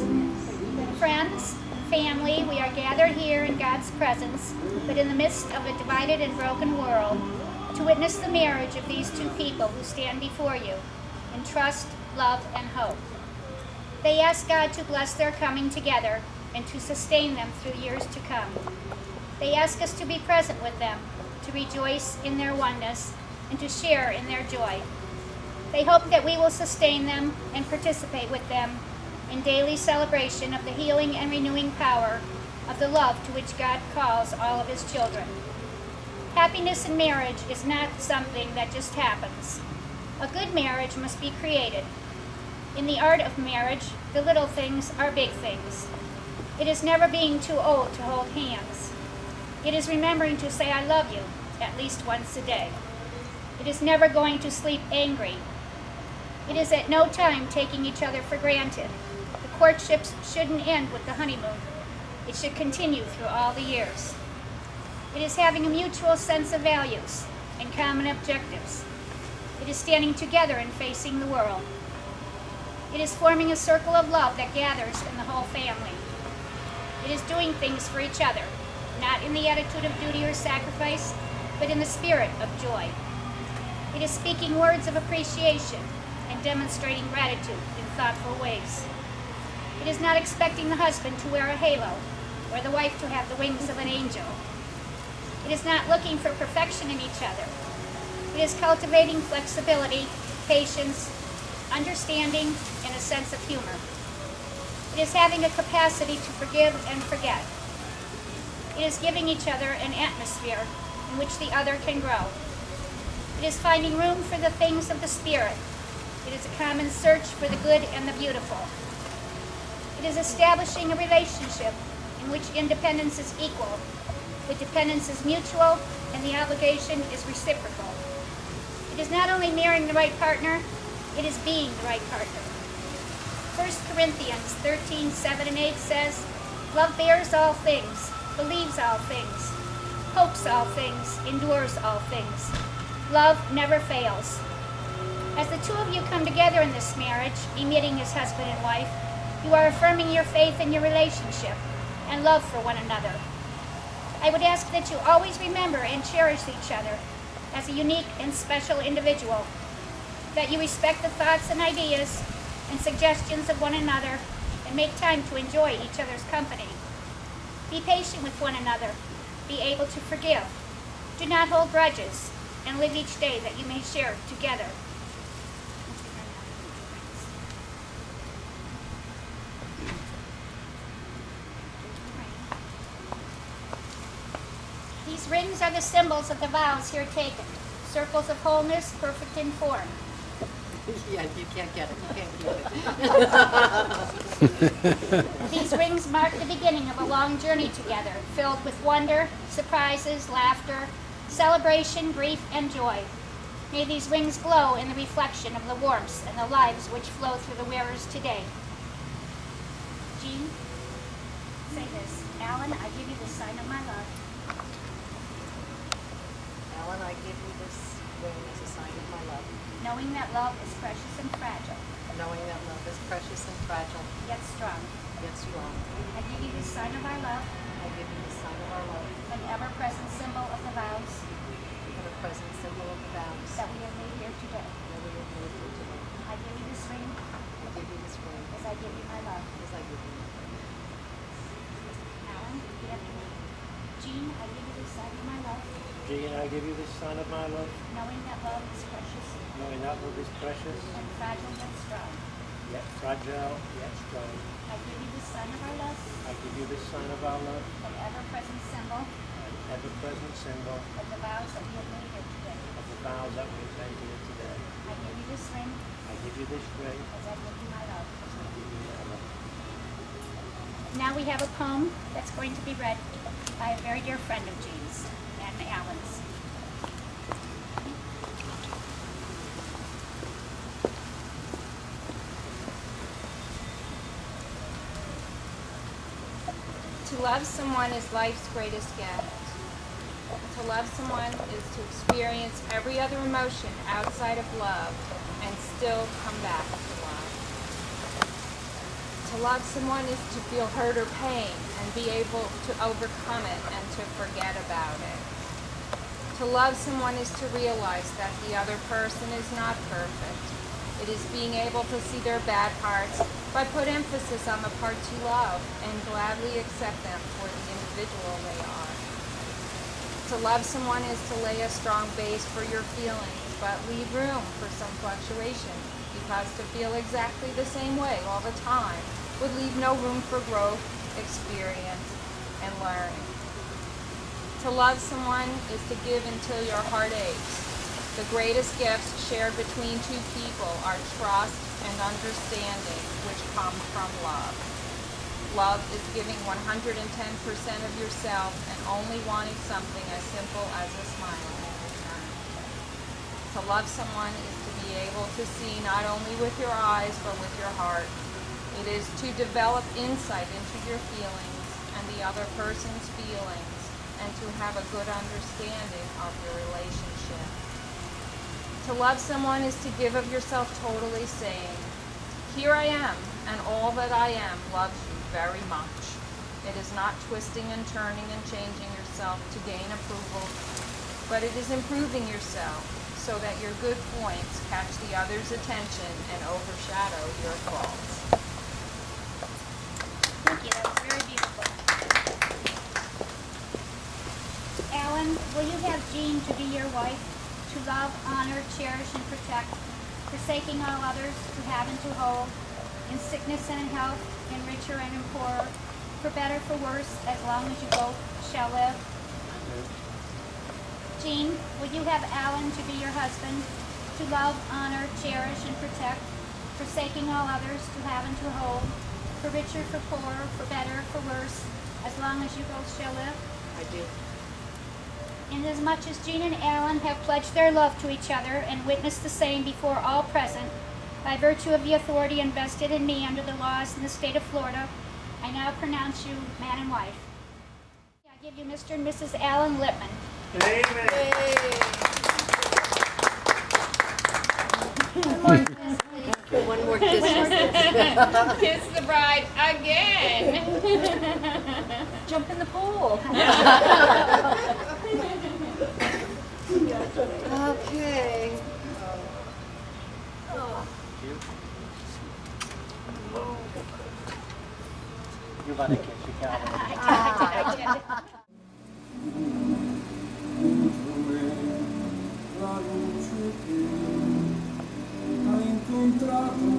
vows. Friends, family, we are gathered here in God's presence, but in the midst of a divided and broken world, to witness the marriage of these two people who stand before you in trust, love, and hope. They ask God to bless their coming together and to sustain them through years to come. They ask us to be present with them, to rejoice in their oneness, and to share in their joy. They hope that we will sustain them and participate with them in daily celebration of the healing and renewing power of the love to which God calls all of his children. Happiness in marriage is not something that just happens. A good marriage must be created. In the art of marriage, the little things are big things. It is never being too old to hold hands. It is remembering to say I love you at least once a day. It is never going to sleep angry. It is at no time taking each other for granted. The courtships shouldn't end with the honeymoon. It should continue through all the years. It is having a mutual sense of values and common objectives. It is standing together and facing the world. It is forming a circle of love that gathers in the whole family. It is doing things for each other, not in the attitude of duty or sacrifice, but in the spirit of joy. It is speaking words of appreciation and demonstrating gratitude in thoughtful ways. It is not expecting the husband to wear a halo or the wife to have the wings of an angel. It is not looking for perfection in each other. It is cultivating flexibility, patience, understanding, and a sense of humor. It is having a capacity to forgive and forget. It is giving each other an atmosphere in which the other can grow. It is finding room for the things of the Spirit. It is a common search for the good and the beautiful. It is establishing a relationship in which independence is equal, the dependence is mutual, and the obligation is reciprocal. It is not only marrying the right partner, it is being the right partner. 1 Corinthians 13:7 and 8 says, "Love bears all things, believes all things, hopes all things, endures all things. Love never fails." As the two of you come together in this marriage, emitting as husband and wife, you are affirming your faith in your relationship and love for one another. I would ask that you always remember and cherish each other as a unique and special individual, that you respect the thoughts and ideas and suggestions of one another and make time to enjoy each other's company. Be patient with one another. Be able to forgive. Do not hold grudges, and live each day that you may share together. These rings are the symbols of the vows here taken, circles of wholeness, perfect in form. Yeah, you can't get it. You can't get it. These rings mark the beginning of a long journey together, filled with wonder, surprises, laughter, celebration, grief, and joy. May these rings glow in the reflection of the warmth and the lives which flow through the wearers today. Jeanne, say this. Alan, I give you the sign of my love. Alan, I give you this ring as a sign of my love, Knowing that love is precious and fragile, knowing that love is precious and fragile, yet strong. yet strong. I give you the sign of our love, I give you the sign of our love, an ever-present symbol of the vows and a present symbol of the vows that we have made here today. that we have made here today. I give you this ring I give you this ring as I give you my love. as I give you my love. Alan, repeat after me. Jeanne, I give you the sign of my love, Jeanne, I give you the sign of my love, knowing that love is precious knowing that love is precious, and fragile yet strong. yet fragile, yet strong. I give you the sign of our love, I give you the sign of our love, an ever-present symbol an ever-present symbol of the vows that we have made here today. of the vows that we have made here today. I give you this ring I give you this ring as I give you my love. as I give you my love. Now we have a poem that's going to be read by a very dear friend of Jean's and Alan's. To love someone is life's greatest gift. To love someone is to experience every other emotion outside of love and still come back to love. To To love someone is to feel hurt or pain and be able to overcome it and to forget about it. To love someone is to realize that the other person is not perfect. It is being able to see their bad parts, but put emphasis on the parts you love and gladly accept them for the individual they are. To love someone is to lay a strong base for your feelings, but leave room for some fluctuation, because to feel exactly the same way all the time would leave no room for growth, experience, and learning. To love someone is to give until your heart aches. The greatest gifts shared between two people are trust and understanding, which come from love. Love is giving 110% of yourself and only wanting something as simple as a smile in return. To love someone is to be able to see not only with your eyes but with your heart. It is to develop insight into your feelings and the other person's feelings and to have a good understanding of your relationship. To love someone is to give of yourself totally, saying, "Here I am, and all that I am loves you very much." It is not twisting and turning and changing yourself to gain approval, but it is improving yourself so that your good points catch the other's attention and overshadow your faults. Thank you. That was very beautiful. Alan, will you have Jeanne to be your wife, to love, honor, cherish, and protect, forsaking all others, to have and to hold, in sickness and in health, in richer and in poorer, for better, for worse, as long as you both shall live? Jeanne, will you have Alan to be your husband, to love, honor, cherish, and protect, forsaking all others, to have and to hold, for richer, for poorer, for better, for worse, as long as you both shall live? I do. Inasmuch as Jeanne and Alan have pledged their love to each other and witnessed the same before all present, by virtue of the authority invested in me under the laws in the state of Florida, I now pronounce you man and wife. I give you Mr. and Mrs. Alan Lipman. One more kiss. Kiss the bride again. Jump in the pool. Okay. You want to kiss your Calvin? I did. Ha incontrato